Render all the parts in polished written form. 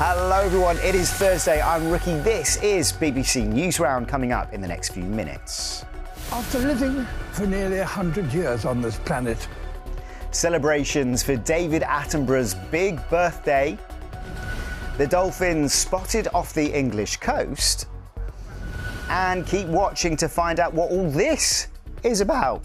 Hello everyone, it is Thursday, I'm Ricky, this is BBC Newsround coming up in the next few minutes. After living for nearly 100 years on this planet. Celebrations for David Attenborough's big birthday. The Dolphins spotted off the English coast. And keep watching to find out what all this is about.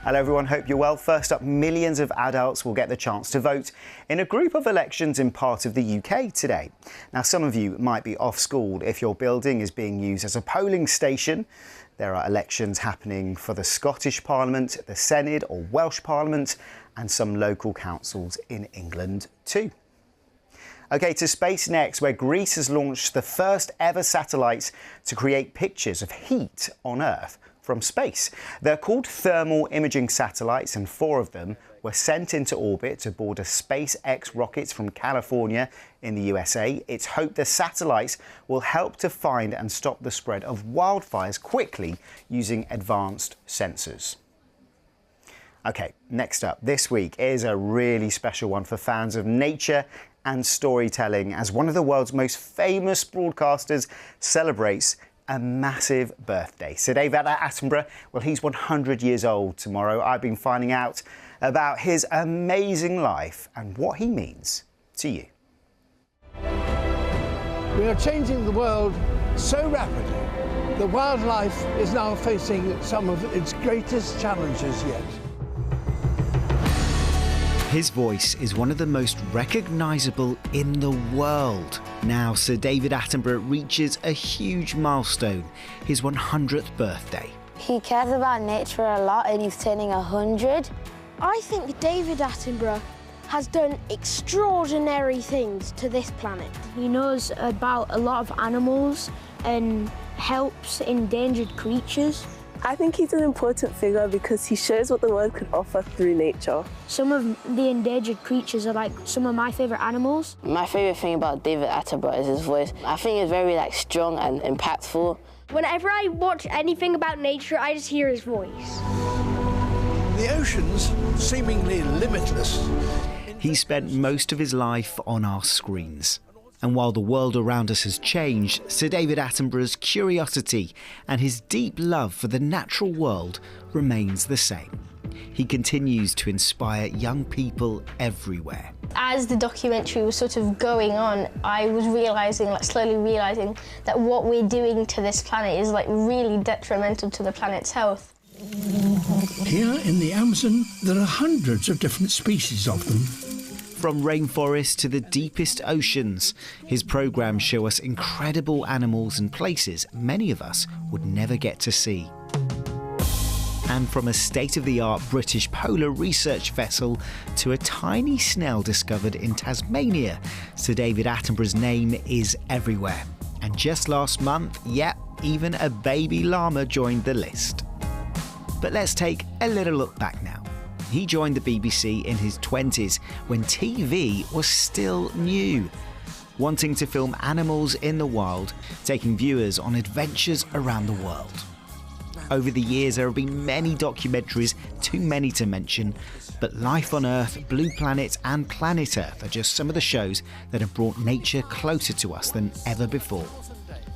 Hello everyone, hope you're well. First up, millions of adults will get the chance to vote in a group of elections in part of the UK today. Now, some of you might be off school if your building is being used as a polling station. There are elections happening for the Scottish Parliament, the Senedd or Welsh Parliament, and some local councils in England too. OK, to space next, where Greece has launched the first ever satellites to create pictures of heat on Earth from space. They're called thermal imaging satellites, and 4 of them were sent into orbit aboard a SpaceX rocket from California in the USA. It's hoped the satellites will help to find and stop the spread of wildfires quickly using advanced sensors. OK, next up, this week is a really special one for fans of nature and storytelling, as one of the world's most famous broadcasters celebrates a massive birthday. Sir David Attenborough, well, he's 100 years old tomorrow. I've been finding out about his amazing life and what he means to you. We are changing the world so rapidly. The wildlife is now facing some of its greatest challenges yet. His voice is one of the most recognisable in the world. Now, Sir David Attenborough reaches a huge milestone, his 100th birthday. He cares about nature a lot and he's turning 100. I think David Attenborough has done extraordinary things to this planet. He knows about a lot of animals and helps endangered creatures. I think he's an important figure because he shows what the world can offer through nature. Some of the endangered creatures are like some of my favourite animals. My favourite thing about David Attenborough is his voice. I think it's very strong and impactful. Whenever I watch anything about nature, I just hear his voice. The oceans, seemingly limitless. He spent most of his life on our screens. And while the world around us has changed, Sir David Attenborough's curiosity and his deep love for the natural world remains the same. He continues to inspire young people everywhere. As the documentary was sort of going on, I was realising, slowly realising, that what we're doing to this planet is really detrimental to the planet's health. Here in the Amazon, there are hundreds of different species of them. From rainforests to the deepest oceans, his programmes show us incredible animals and places many of us would never get to see. And from a state-of-the-art British polar research vessel to a tiny snail discovered in Tasmania, Sir David Attenborough's name is everywhere. And just last month, even a baby llama joined the list. But let's take a little look back now. He joined the BBC in his 20s when TV was still new, wanting to film animals in the wild, taking viewers on adventures around the world. Over the years, there have been many documentaries, too many to mention, but Life on Earth, Blue Planet and Planet Earth are just some of the shows that have brought nature closer to us than ever before.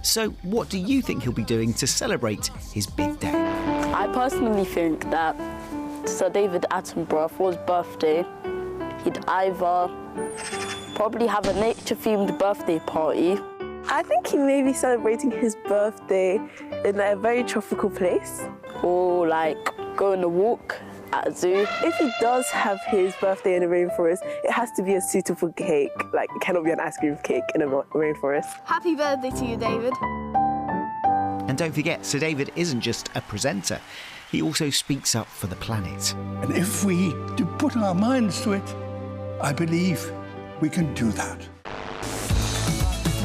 So what do you think he'll be doing to celebrate his big day? I personally think that Sir David Attenborough, for his birthday, he'd either probably have a nature-themed birthday party. I think he may be celebrating his birthday in a very tropical place, or go on a walk at a zoo. If he does have his birthday in a rainforest, it has to be a suitable cake. It cannot be an ice cream cake in a rainforest. Happy birthday to you, David. And don't forget, Sir David isn't just a presenter. He also speaks up for the planet. And if we do put our minds to it, I believe we can do that.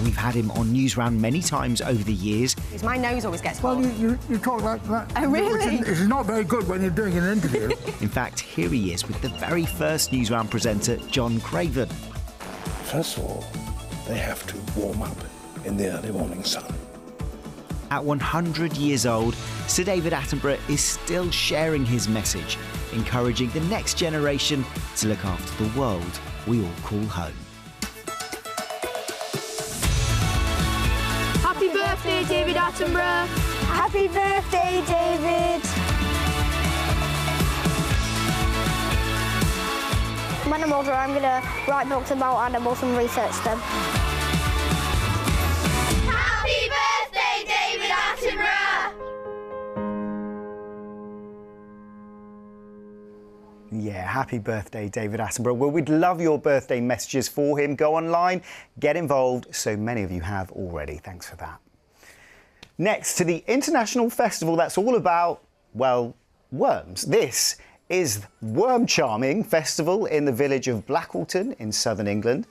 We've had him on Newsround many times over the years. My nose always gets hot. Well, you talk like that. Oh, really? It's not very good when you're doing an interview. In fact, here he is with the very first Newsround presenter, John Craven. First of all, they have to warm up in the early morning sun. At 100 years old, Sir David Attenborough is still sharing his message, encouraging the next generation to look after the world we all call home. Happy birthday, David Attenborough! Happy birthday, David! When I'm older, I'm going to write books about animals and research them. Happy birthday, David Attenborough! Yeah, happy birthday, David Attenborough. Well, we'd love your birthday messages for him. Go online, get involved. So many of you have already. Thanks for that. Next, to the international festival that's all about, well, worms. This is Wormcharming Festival in the village of Blackawton in southern England.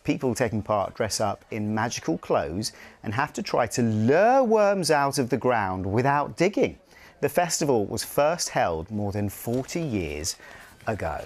People taking part dress up in magical clothes and have to try to lure worms out of the ground without digging. The festival was first held more than 40 years ago.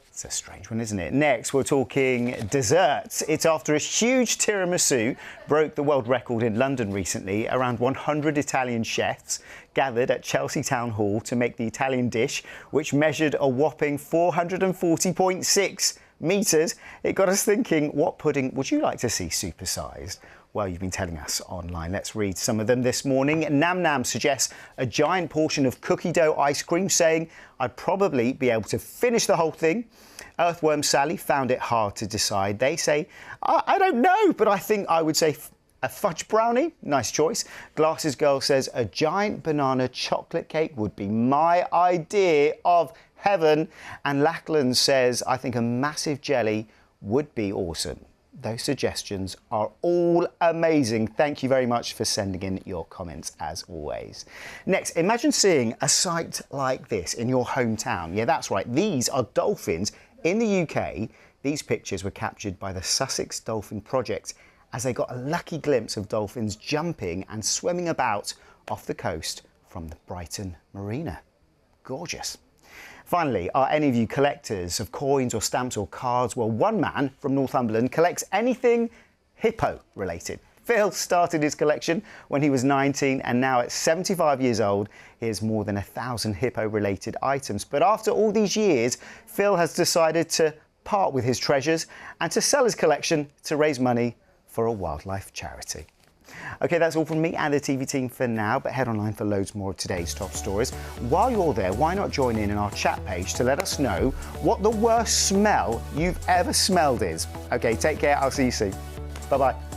It's a strange one, isn't it? Next, we're talking desserts. It's after a huge tiramisu broke the world record in London recently. Around 100 Italian chefs gathered at Chelsea Town Hall to make the Italian dish, which measured a whopping 440.6 metres. It got us thinking, what pudding would you like to see supersized? Well, you've been telling us online. Let's read some of them this morning. Nam Nam suggests a giant portion of cookie dough ice cream, saying, I'd probably be able to finish the whole thing. Earthworm Sally found it hard to decide. They say, I don't know, but I think I would say a fudge brownie. Nice choice. Glasses Girl says a giant banana chocolate cake would be my idea of heaven. And Lackland says, I think a massive jelly would be awesome. Those suggestions are all amazing. Thank you very much for sending in your comments, as always. Next, imagine seeing a sight like this in your hometown. Yeah, that's right. These are dolphins in the UK. These pictures were captured by the Sussex Dolphin Project as they got a lucky glimpse of dolphins jumping and swimming about off the coast from the Brighton Marina. Gorgeous. Finally, are any of you collectors of coins or stamps or cards? Well, one man from Northumberland collects anything hippo related. Phil started his collection when he was 19 and now at 75 years old, he has more than 1,000 hippo related items. But after all these years, Phil has decided to part with his treasures and to sell his collection to raise money for a wildlife charity. OK, that's all from me and the TV team for now, but head online for loads more of today's top stories. While you're there, why not join in our chat page to let us know what the worst smell you've ever smelled is. OK, take care. I'll see you soon. Bye-bye.